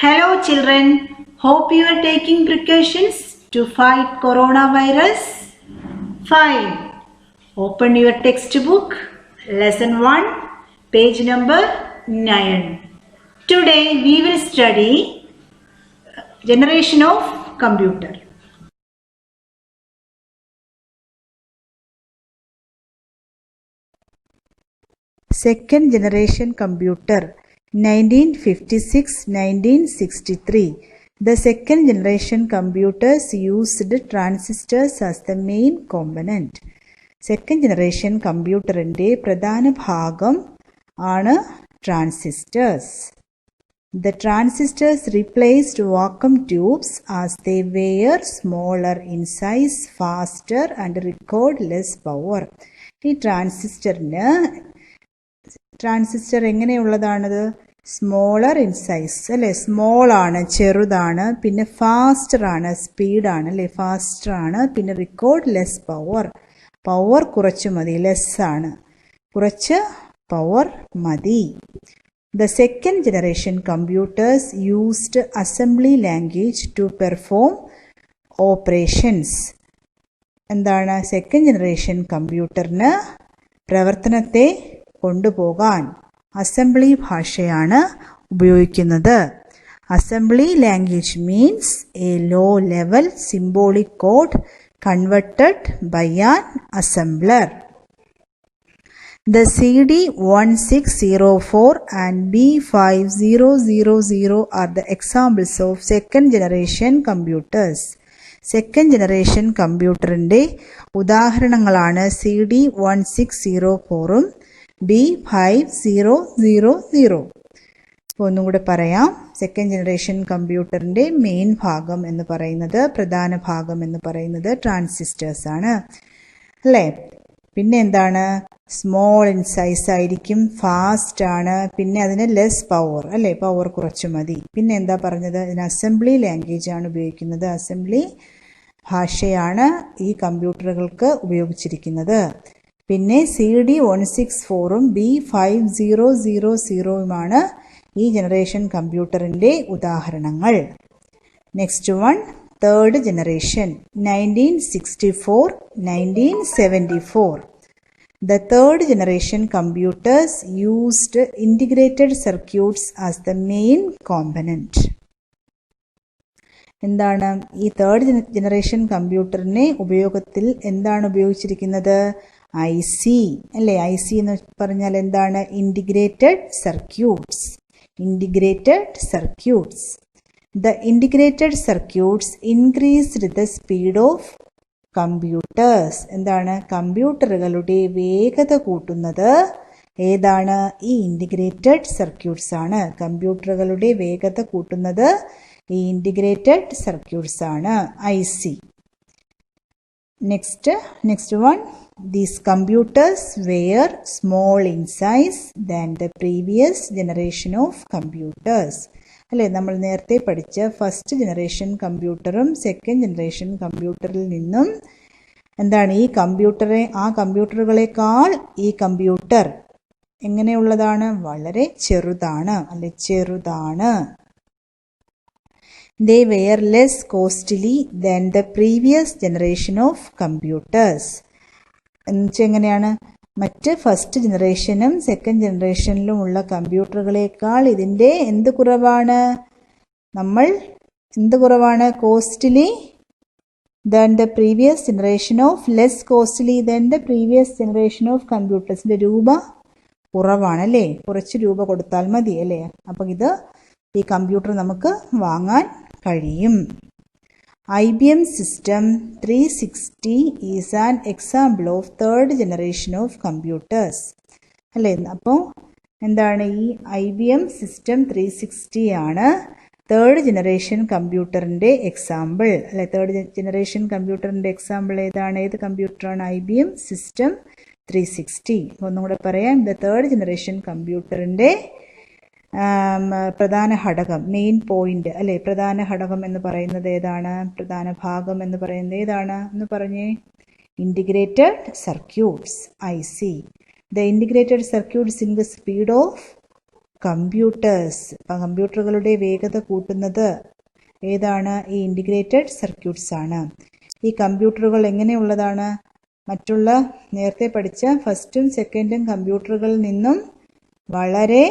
Hello children, hope you are taking precautions to fight coronavirus. Fine. Open your textbook, lesson 1, page number 9. Today we will study generation of computer. Second generation computer 1956-1963. The second generation computers used transistors as the main component. Second generation computerന്റെ പ്രധാന ഭാഗം ആണ് transistors. The transistors replaced vacuum tubes as they were smaller in size, faster and record less power. ഈ transistor എങ്ങനെയുള്ളതാണത്? Smaller in size അല്ലേ, small ആണ്, ചെറുതാണ്, പിന്നെ faster ആണ്, സ്പീഡാണ് അല്ലേ, ഫാസ്റ്റർ ആണ്, പിന്നെ റിക്കോർഡ് ലെസ് പവർ, പവർ കുറച്ച് മതി, ലെസ് ആണ്, കുറച്ച് പവർ മതി. The second generation computers used assembly language to perform operations. എന്താണ് സെക്കൻഡ് ജനറേഷൻ കമ്പ്യൂട്ടറിന് പ്രവർത്തനത്തെ കൊണ്ടുപോകാൻ അസംബ്ലി ഭാഷയാണ് ഉപയോഗിക്കുന്നത്. Assembly language means a low level symbolic code converted by an assembler. The CD1604 and B5000 are the examples of second generation computers. Second generation കമ്പ്യൂട്ടറിൻ്റെ ഉദാഹരണങ്ങളാണ് CD1604ഉം B5000. അപ്പോൾ ഒന്നും കൂടെ പറയാം. സെക്കൻഡ് ജനറേഷൻ കമ്പ്യൂട്ടറിൻ്റെ മെയിൻ ഭാഗം എന്ന് പറയുന്നത്, പ്രധാന ഭാഗം എന്ന് പറയുന്നത് ട്രാൻസിസ്റ്റേഴ്സ് ആണ് അല്ലേ. പിന്നെ എന്താണ്? സ്മോൾ ഇൻ സൈസ് ആയിരിക്കും, ഫാസ്റ്റ് ആണ്, പിന്നെ അതിന് ലെസ് പവർ അല്ലേ, പവർ കുറച്ച് മതി. പിന്നെ എന്താ പറഞ്ഞത്? ഇതിന് അസംബ്ലി ലാംഗ്വേജ് ആണ് ഉപയോഗിക്കുന്നത്, അസംബ്ലി ഭാഷയാണ് ഈ കമ്പ്യൂട്ടറുകൾക്ക് ഉപയോഗിച്ചിരിക്കുന്നത്. പിന്നെ CD164ഉം B5000ഉമാണ് ഈ ജനറേഷൻ കമ്പ്യൂട്ടറിൻ്റെ ഉദാഹരണങ്ങൾ. Next one, third generation 1964-1974. The third generation computers used integrated circuits as the main component. എന്താണ് ഈ തേർഡ് ജനറേഷൻ കമ്പ്യൂട്ടറിനെ ഉപയോഗത്തിൽ എന്താണ് ഉപയോഗിച്ചിരിക്കുന്നത്? IC അല്ലേ. IC എന്ന് പറഞ്ഞാൽ എന്താണ്? Integrated circuits. Integrated circuits. The integrated circuits increased the speed of computers. എന്താണ്? കമ്പ്യൂട്ടറുകളുടെ വേഗത കൂട്ടുന്നത് ഏതാണ്? ഈ ഇൻറ്റിഗ്രേറ്റഡ് സർക്യൂട്ട്സ് ആണ്. കമ്പ്യൂട്ടറുകളുടെ വേഗത കൂട്ടുന്നത് ഈ ഇൻറ്റിഗ്രേറ്റഡ് സർക്യൂട്ട്സ് ആണ്, IC. Next one, these computers were small in size than the previous generation of computers. അല്ലേ, നമ്മൾ നേരത്തെ പഠിച്ച ഫസ്റ്റ് ജനറേഷൻ കമ്പ്യൂട്ടറും സെക്കൻഡ് ജനറേഷൻ കമ്പ്യൂട്ടറിൽ നിന്നും എന്താണ് ഈ കമ്പ്യൂട്ടറുകളെക്കാൾ ഈ കമ്പ്യൂട്ടർ എങ്ങനെയുള്ളതാണ്? വളരെ ചെറുതാണ് അല്ലെ, ചെറുതാണ്. They were less costly than the previous generation of computers. എന്നുവെച്ചാൽ എങ്ങനെയാണ്? മറ്റ് ഫസ്റ്റ് ജനറേഷനും സെക്കൻഡ് ജനറേഷനിലും ഉള്ള കമ്പ്യൂട്ടറുകളെക്കാൾ ഇതിൻ്റെ എന്ത് കുറവാണ്? Costly than the previous generation of, less costly than the previous generation of കമ്പ്യൂട്ടേഴ്സിൻ്റെ രൂപ കുറവാണ് അല്ലേ, കുറച്ച് രൂപ കൊടുത്താൽ മതി അല്ലേ. അപ്പം ഈ കമ്പ്യൂട്ടർ നമുക്ക് വാങ്ങാൻ കഴിയും. IBM System 360 is an example of third generation of computers. അല്ലേ, അപ്പോൾ എന്താണ് ഈ IBM System 360 ആണ് തേർഡ് ജനറേഷൻ കമ്പ്യൂട്ടറിൻ്റെ എക്സാമ്പിൾ അല്ലെ. തേർഡ് ജനറേഷൻ കമ്പ്യൂട്ടറിൻ്റെ എക്സാമ്പിൾ ഏതാണ്? ഏത് കമ്പ്യൂട്ടറാണ്? IBM System 360. ഒന്നും കൂടെ പറയാം. ദ തേർഡ് ജനറേഷൻ കമ്പ്യൂട്ടറിൻ്റെ പ്രധാന ഘടകം, മെയിൻ പോയിന്റ് അല്ലെ, പ്രധാന ഘടകം എന്ന് പറയുന്നത് ഏതാണ്? പ്രധാന ഭാഗം എന്ന് പറയുന്നത് ഏതാണ് എന്ന് പറഞ്ഞേ? Integrated circuits, IC. The integrated circuits in the speed of computers. കമ്പ്യൂട്ടറുകളുടെ വേഗത കൂട്ടുന്നത് ഏതാണ്? ഈ ഇൻറ്റിഗ്രേറ്റഡ് സർക്യൂട്ട്സ് ആണ്. ഈ കമ്പ്യൂട്ടറുകൾ എങ്ങനെയുള്ളതാണ്? മറ്റുള്ള നേരത്തെ പഠിച്ച ഫസ്റ്റും സെക്കൻഡും കമ്പ്യൂട്ടറുകളിൽ നിന്നും വളരെ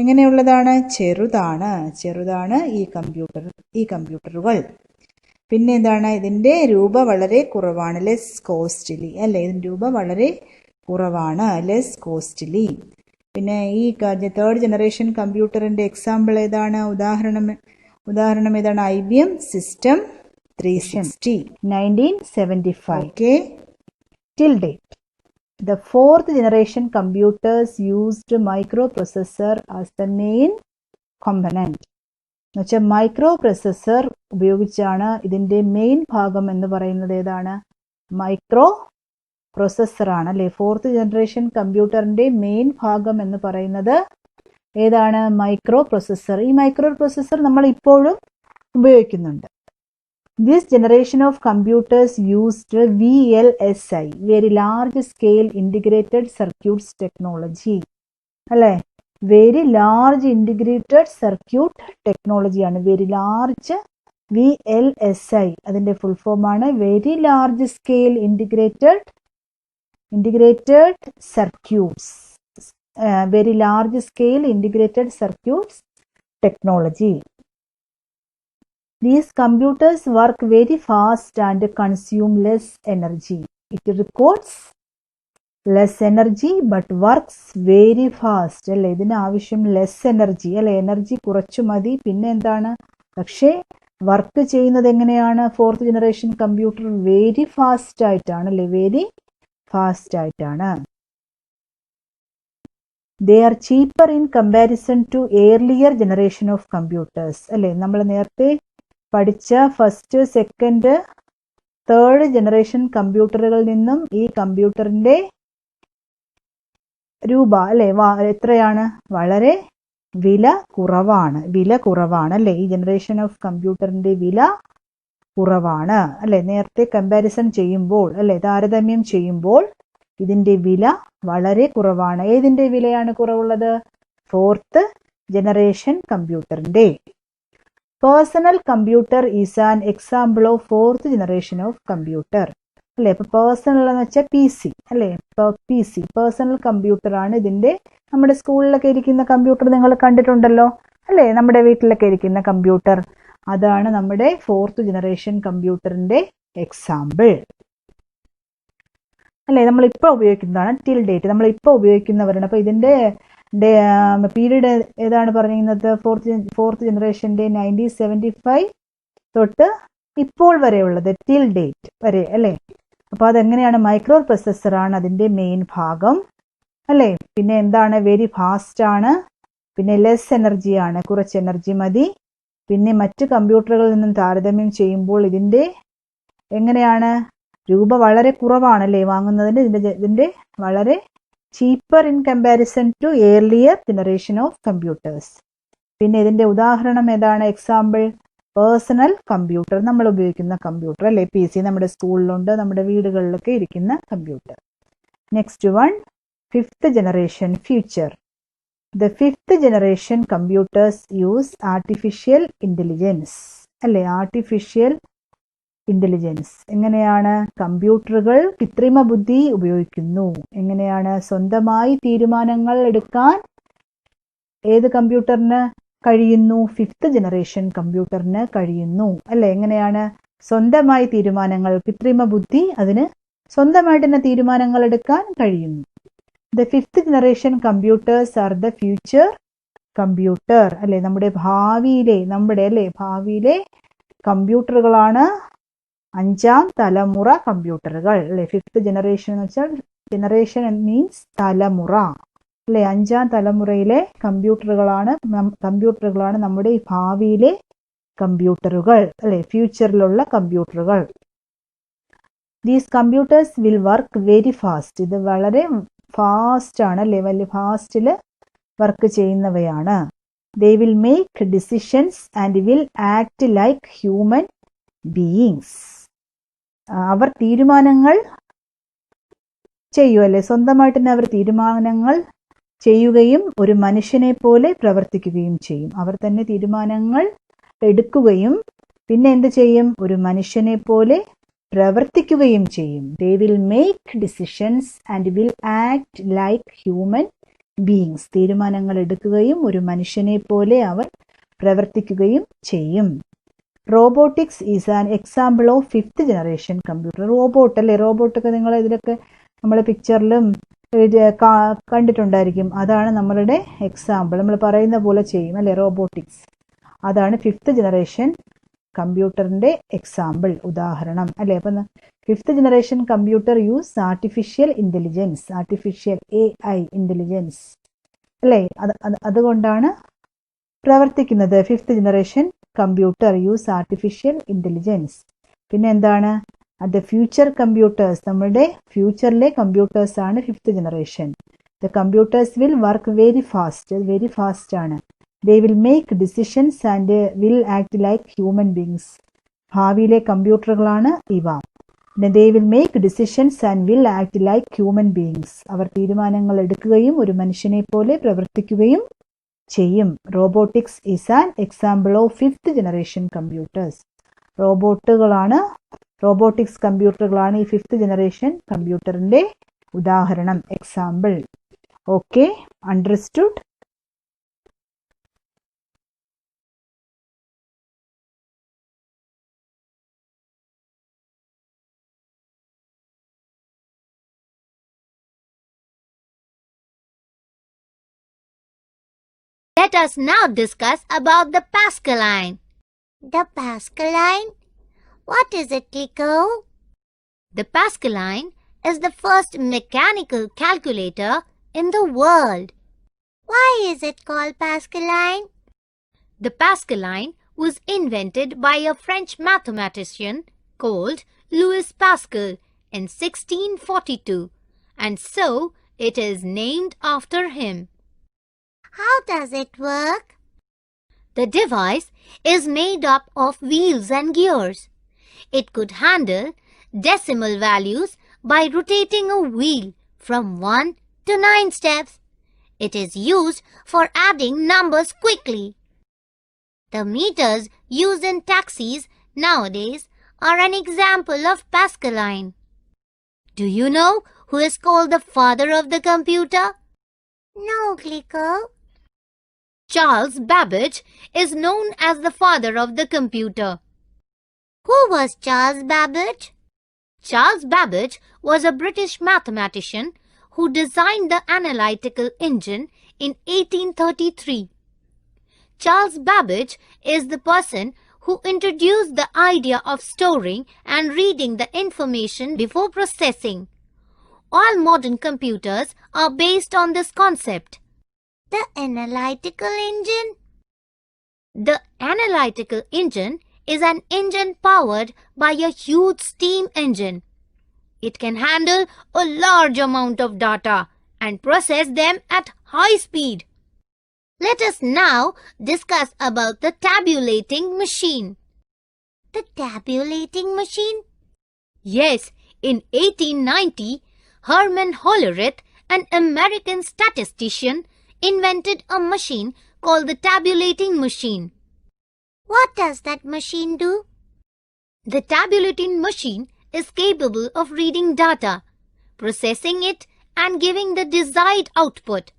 എങ്ങനെയുള്ളതാണ്? ചെറുതാണ് ഈ കമ്പ്യൂട്ടറുകൾ. പിന്നെ എന്താണ്? ഇതിൻ്റെ രൂപ വളരെ കുറവാണ്, ലെസ് കോസ്റ്റ്ലി അല്ലേ? ഇതിൻ്റെ രൂപ വളരെ കുറവാണ്, ലെസ് കോസ്റ്റ്ലി. പിന്നെ ഈ തേർഡ് ജനറേഷൻ കമ്പ്യൂട്ടറിൻ്റെ എക്സാമ്പിൾ ഏതാണ്? ഉദാഹരണം ഏതാണ്? IBM system 360 1975. Okay. Till date, the fourth generation computers used microprocessor as the main component. എന്നുവെച്ചാൽ മൈക്രോപ്രൊസസ്സർ ഉപയോഗിച്ചാണ് ഇതിൻ്റെ മെയിൻ ഭാഗം എന്ന് പറയുന്നത്. ഏതാണ്? മൈക്രോ പ്രൊസസ്സറാണ് അല്ലേ? ഫോർത്ത് ജനറേഷൻ കമ്പ്യൂട്ടറിൻ്റെ മെയിൻ ഭാഗം എന്ന് പറയുന്നത് ഏതാണ്? Micro processor. ഈ മൈക്രോ പ്രൊസസ്സർ നമ്മൾ ഇപ്പോഴും ഉപയോഗിക്കുന്നുണ്ട്. This generation of computers used VLSI, very large scale integrated circuits technology. അല്ലേ? വെരി ലാർജ് ഇൻറ്റിഗ്രേറ്റഡ് സർക്യൂട്ട് ടെക്നോളജിയാണ്. വെരി ലാർജ് VLSI അതിൻ്റെ ഫുൾ ഫോമാണ് very large scale integrated circuits. Very large scale integrated circuits technology. These computers work very fast and consume less energy. It requires less energy but works very fast അല്ലേ? ഇതിന് ആവശ്യം less energy അല്ലേ? Energy കുറച്ചു മതി. പിന്നെ എന്താണ്? പക്ഷേ work ചെയ്യുന്നത് എങ്ങനെയാണ്? Fourth generation computer very fast ആയിട്ടാണ് അല്ലേ? വെരി ഫാസ്റ്റ് ആയിട്ടാണ്. They are cheaper in comparison to earlier generation of computers അല്ലേ? നമ്മൾ നേരത്തെ പഠിച്ച ഫസ്റ്റ് സെക്കൻഡ് തേർഡ് ജനറേഷൻ കമ്പ്യൂട്ടറുകളിൽ നിന്നും ഈ കമ്പ്യൂട്ടറിൻ്റെ രൂപ അല്ലേ എത്രയാണ്? വളരെ വില കുറവാണ് അല്ലേ? ഈ ജനറേഷൻ ഓഫ് കമ്പ്യൂട്ടറിൻ്റെ വില കുറവാണ് അല്ലേ? നേരത്തെ കമ്പാരിസൺ ചെയ്യുമ്പോൾ അല്ലേ, താരതമ്യം ചെയ്യുമ്പോൾ ഇതിൻ്റെ വില വളരെ കുറവാണ്. ഏതിൻ്റെ വിലയാണ് കുറവുള്ളത്? ഫോർത്ത് ജനറേഷൻ കമ്പ്യൂട്ടറിൻ്റെ. Personal computer is an example of fourth generation of computer അല്ലേ? ഇപ്പോൾ പേഴ്സണൽ എന്ന് വെച്ചാൽ PC അല്ലേ? ഇപ്പോൾ PC പേഴ്സണൽ കമ്പ്യൂട്ടറാണ്. ഇതിൻ്റെ നമ്മുടെ സ്കൂളിലൊക്കെ ഇരിക്കുന്ന കമ്പ്യൂട്ടർ നിങ്ങൾ കണ്ടിട്ടുണ്ടല്ലോ അല്ലേ? നമ്മുടെ വീട്ടിലൊക്കെ ഇരിക്കുന്ന കമ്പ്യൂട്ടർ, അതാണ് നമ്മുടെ ഫോർത്ത് ജനറേഷൻ കമ്പ്യൂട്ടറിൻ്റെ എക്സാമ്പിൾ അല്ലേ? നമ്മളിപ്പോൾ ഉപയോഗിക്കുന്നതാണ് ടിൽ ഡേറ്റ്, നമ്മളിപ്പോൾ ഉപയോഗിക്കുന്നവരാണ്. അപ്പോൾ ഇതിൻ്റെ പീരീഡ് ഏതാണ് പറഞ്ഞിരുന്നത്? ഫോർത്ത് ജനറേഷൻ്റെ 1975 തൊട്ട് ഇപ്പോൾ വരെയുള്ളത് ടിൽ ഡേറ്റ് വരെ അല്ലേ? അപ്പോൾ അതെങ്ങനെയാണ്? മൈക്രോ പ്രൊസസ്സറാണ് അതിൻ്റെ മെയിൻ ഭാഗം അല്ലേ? പിന്നെ എന്താണ്? വെരി ഫാസ്റ്റ് ആണ്. പിന്നെ ലെസ് എനർജിയാണ്, കുറച്ച് എനർജി മതി. പിന്നെ മറ്റ് കമ്പ്യൂട്ടറുകളിൽ നിന്നും താരതമ്യം ചെയ്യുമ്പോൾ ഇതിൻ്റെ എങ്ങനെയാണ്? രൂപ വളരെ കുറവാണല്ലേ വാങ്ങുന്നതിന്? ഇതിൻ്റെ വളരെ cheaper in comparison to earlier generation of computers. പിന്നെ ഇതിൻ്റെ ഉദാഹരണം ഏതാണ്? എക്സാമ്പിൾ പേഴ്സണൽ കമ്പ്യൂട്ടർ, നമ്മൾ ഉപയോഗിക്കുന്ന കമ്പ്യൂട്ടർ അല്ലേ? PC നമ്മുടെ സ്കൂളിലുണ്ട്, നമ്മുടെ വീടുകളിലൊക്കെ ഇരിക്കുന്ന computer. Next one, fifth generation future. The fifth generation computers use artificial intelligence അല്ലേ? ആർട്ടിഫിഷ്യൽ ഇൻ്റലിജൻസ് എങ്ങനെയാണ്? കമ്പ്യൂട്ടറുകൾ കൃത്രിമ ബുദ്ധി ഉപയോഗിക്കുന്നു. എങ്ങനെയാണ്? സ്വന്തമായി തീരുമാനങ്ങൾ എടുക്കാൻ ഏത് കമ്പ്യൂട്ടറിന് കഴിയുന്നു? ഫിഫ്ത്ത് ജനറേഷൻ കമ്പ്യൂട്ടറിന് കഴിയുന്നു അല്ലേ? എങ്ങനെയാണ്? സ്വന്തമായി തീരുമാനങ്ങൾ, കൃത്രിമ ബുദ്ധി അതിന് സ്വന്തമായിട്ട് തന്നെ തീരുമാനങ്ങൾ എടുക്കാൻ കഴിയുന്നു. The fifth generation computers are the future computer അല്ലേ? നമ്മുടെ ഭാവിയിലെ കമ്പ്യൂട്ടറുകളാണ് അഞ്ചാം തലമുറ കമ്പ്യൂട്ടറുകൾ അല്ലേ? ഫിഫ്ത്ത് ജനറേഷൻ എന്ന് വെച്ചാൽ ജനറേഷൻ മീൻസ് തലമുറ അല്ലേ? അഞ്ചാം തലമുറയിലെ കമ്പ്യൂട്ടറുകളാണ് നമ്മുടെ ഈ ഭാവിയിലെ കമ്പ്യൂട്ടറുകൾ അല്ലേ? ഫ്യൂച്ചറിലുള്ള കമ്പ്യൂട്ടറുകൾ. These computers will work very fast. ഇത് വളരെ ഫാസ്റ്റ് ആണ് അല്ലേ? വലിയ ഫാസ്റ്റിൽ വർക്ക് ചെയ്യുന്നവയാണ്. They will make decisions and will act like human beings. അവർ തീരുമാനങ്ങൾ ചെയ്യും അല്ലേ? സ്വന്തമായിട്ട് തന്നെ അവർ തീരുമാനങ്ങൾ ചെയ്യുകയും ഒരു മനുഷ്യനെ പോലെ പ്രവർത്തിക്കുകയും ചെയ്യും. അവർ തന്നെ തീരുമാനങ്ങൾ എടുക്കുകയും പിന്നെ എന്ത് ചെയ്യും? ഒരു മനുഷ്യനെ പോലെ പ്രവർത്തിക്കുകയും ചെയ്യും. They will make decisions and will act like human beings. തീരുമാനങ്ങൾ എടുക്കുകയും ഒരു മനുഷ്യനെ പോലെ അവർ പ്രവർത്തിക്കുകയും ചെയ്യും. Robotics is an example of 5th generation computer. Robot അല്ലേ, റോബോട്ടൊക്കെ നിങ്ങൾ ഇതിലൊക്കെ നമ്മളെ പിക്ചറിലും കണ്ടിട്ടുണ്ടായിരിക്കും. അതാണ് നമ്മളുടെ എക്സാമ്പിൾ. നമ്മൾ പറയുന്ന പോലെ ചെയ്യും അല്ലേ, റോബോട്ടിക്സ്. അതാണ് 5th generation കമ്പ്യൂട്ടറിന്റെ എക്സാമ്പിൾ, ഉദാഹരണം അല്ലേ. അപ്പം 5th generation computer use artificial intelligence, artificial AI intelligence അല്ലേ. അതുകൊണ്ടാണ് പ്രവർത്തിക്കുന്നത്. 5th generation computer use artificial intelligence. പിന്നെ എന്താണ്? അത് ഫ്യൂച്ചർ കമ്പ്യൂട്ടേഴ്സ്, നമ്മുടെ ഫ്യൂച്ചറിലെ കമ്പ്യൂട്ടേഴ്സ് ആണ് 5th generation. The computers will work very fast ആണ്. They will make decisions and will act like human beings. ഭാവിയിലെ കമ്പ്യൂട്ടറുകളാണ് ഇവ. They will make decisions and will act like human beings. അവർ തീരുമാനങ്ങൾ എടുക്കുകയും ഒരു മനുഷ്യനെ പോലെ പ്രവർത്തിക്കുകയും ചെയ്യും. Robotics is an example of 5th generation computers. Robotics കമ്പ്യൂട്ടറുകളാണ് ഈ 5th generation കമ്പ്യൂട്ടറിന്റെ ഉദാഹരണം, example. Okay, understood? Let us now discuss about the Pascaline. The Pascaline? What is it, Kiko? The Pascaline is the first mechanical calculator in the world. Why is it called Pascaline? The Pascaline was invented by a French mathematician called Louis Pascal in 1642, and so it is named after him. How does it work? The device is made up of wheels and gears. It could handle decimal values by rotating a wheel from 1 to 9 steps. It is used for adding numbers quickly. The meters used in taxis nowadays are an example of Pascaline. Do you know who is called the father of the computer? No, Kiko. Charles Babbage is known as the father of the computer. Who was Charles Babbage? Charles Babbage was a British mathematician who designed the analytical engine in 1833. Charles Babbage is the person who introduced the idea of storing and reading the information before processing. All modern computers are based on this concept. The analytical engine? The analytical engine is an engine powered by a huge steam engine. It can handle a large amount of data and process them at high speed. Let us now discuss about the tabulating machine. The tabulating machine? Yes, in 1890, Herman Hollerith, an American statistician, invented a machine called the tabulating machine. What does that machine do? The tabulating machine is capable of reading data, processing it, and giving the desired output.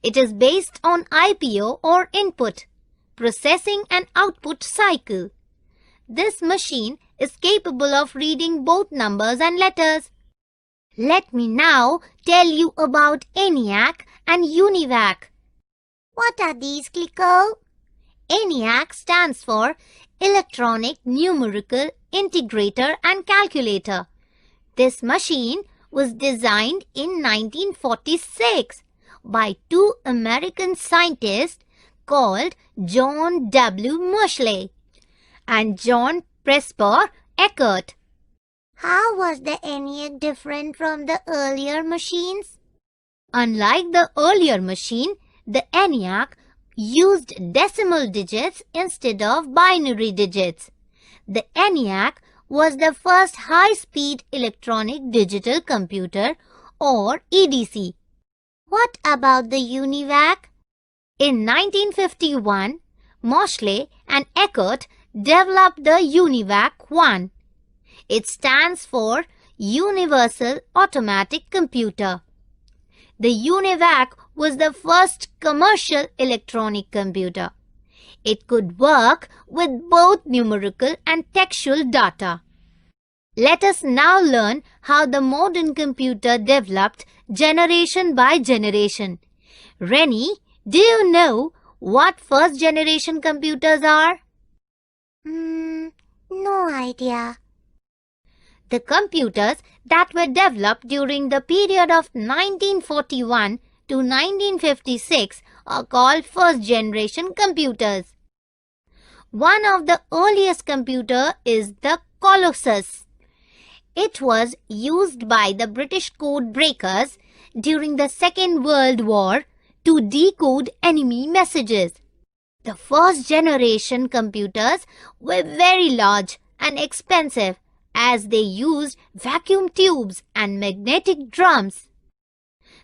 It is based on IPO or input, processing and output cycle. This machine is capable of reading both numbers and letters. Let me now tell you about ENIAC and UNIVAC. What are these, Kiko? ENIAC stands for Electronic Numerical Integrator and Calculator. This machine was designed in 1946 by two American scientists called John W. Moseley and John Presper Eckert. How was the ENIAC different from the earlier machines? Unlike the earlier machine, the ENIAC used decimal digits instead of binary digits. The ENIAC was the first high-speed electronic digital computer or EDC. What about the UNIVAC? In 1951, Moschle and Eckert developed the UNIVAC-1. It stands for Universal Automatic Computer. The UNIVAC was the first commercial electronic computer. It could work with both numerical and textual data. Let us now learn how the modern computer developed generation by generation. Rennie, do you know what first generation computers are? No idea. The computers that were developed during the period of 1941 to 1956 are called first generation computers. One of the earliest computers is the Colossus. It was used by the British code breakers during the Second World War to decode enemy messages. The first generation computers were very large and expensive as they used vacuum tubes and magnetic drums.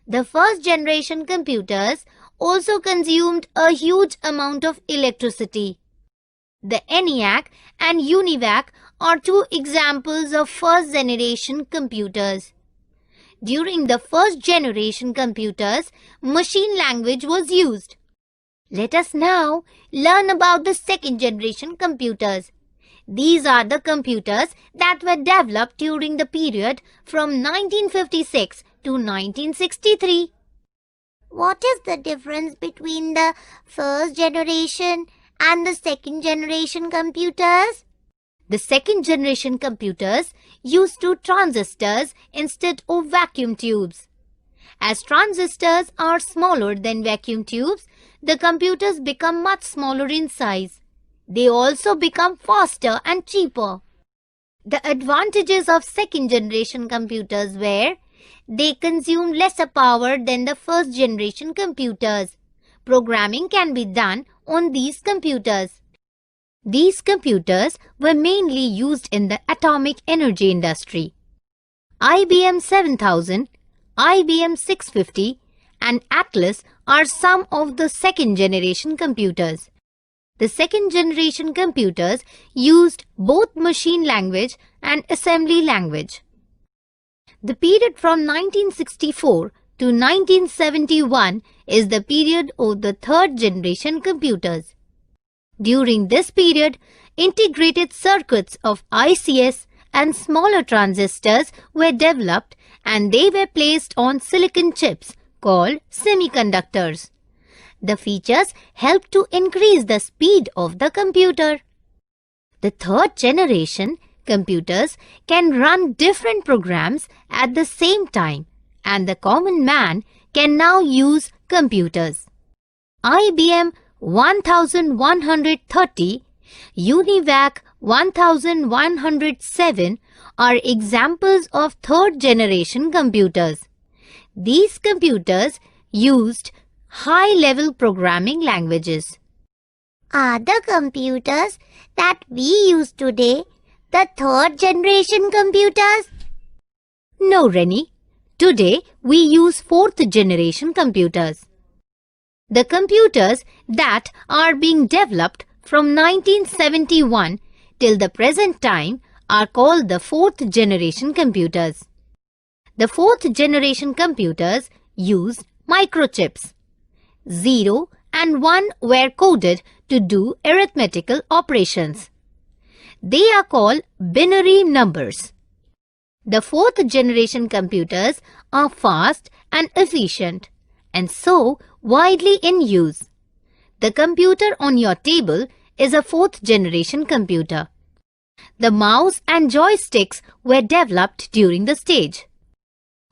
The first generation computers also consumed a huge amount of electricity. The ENIAC and UNIVAC are two examples of first generation computers. During the first generation computers, machine language was used. Let us now learn about the second generation computers. These are the computers that were developed during the period from 1956 to 1963. What is the difference between the first generation and the second generation computers? The second generation computers used two transistors instead of vacuum tubes. As transistors are smaller than vacuum tubes, the computers become much smaller in size. They also become faster and cheaper. The advantages of second generation computers were they consume lesser power than the first generation computers. Programming can be done on these computers. These computers were mainly used in the atomic energy industry. IBM 7000, IBM 650 and Atlas are some of the second generation computers. The second generation computers used both machine language and assembly language. The period from 1964 to 1971 is the period of the third generation computers. During this period, integrated circuits of ICs and smaller transistors were developed and they were placed on silicon chips called semiconductors. The features help to increase the speed of the computer. The third generation computers can run different programs at the same time and the common man can now use computers. IBM 1130, UNIVAC 1107 are examples of third generation computers. These computers used high-level programming languages. Are the computers that we use today the third generation computers? No, Rennie. Today we use fourth generation computers. The computers that are being developed from 1971 till the present time are called the fourth generation computers. The fourth generation computers used microchips. 0 and 1 were coded to do arithmetical operations. They are called binary numbers. The fourth generation computers are fast and efficient and so widely in use. The computer on your table is a fourth generation computer. The mouse and joysticks were developed during the stage.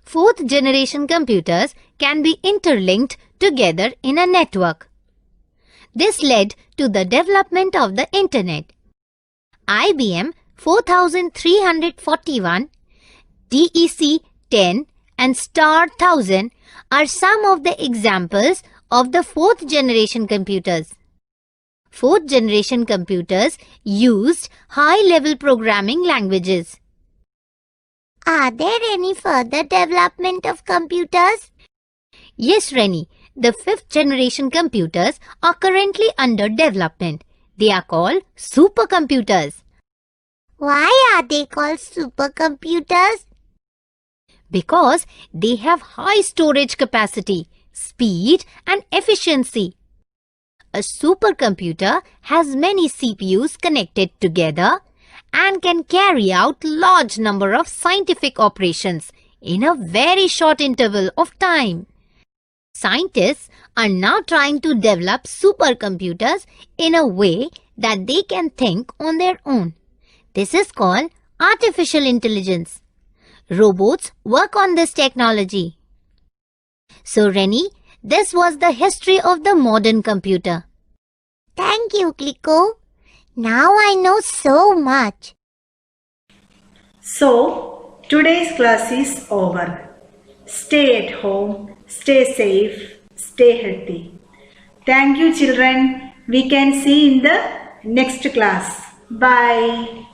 Fourth generation computers can be interlinked together in a network. This led to the development of the Internet. IBM 4341, DEC 10 and Star 1000 are some of the examples of the fourth generation computers. Fourth generation computers used high-level programming languages. Are there any further development of computers? Yes, Rennie. The 5th generation computers are currently under development. They are called supercomputers. Why are they called supercomputers? Because they have high storage capacity, speed and efficiency. A supercomputer has many CPUs connected together and can carry out large number of scientific operations in a very short interval of time. Scientists are now trying to develop supercomputers in a way that they can think on their own. This is called artificial intelligence. Robots work on this technology. So, Rennie, this was the history of the modern computer. Thank you, Kliko. Now I know so much. So, today's class is over. Stay at home, stay safe, stay healthy. Thank you, children. We can see in the next class. Bye.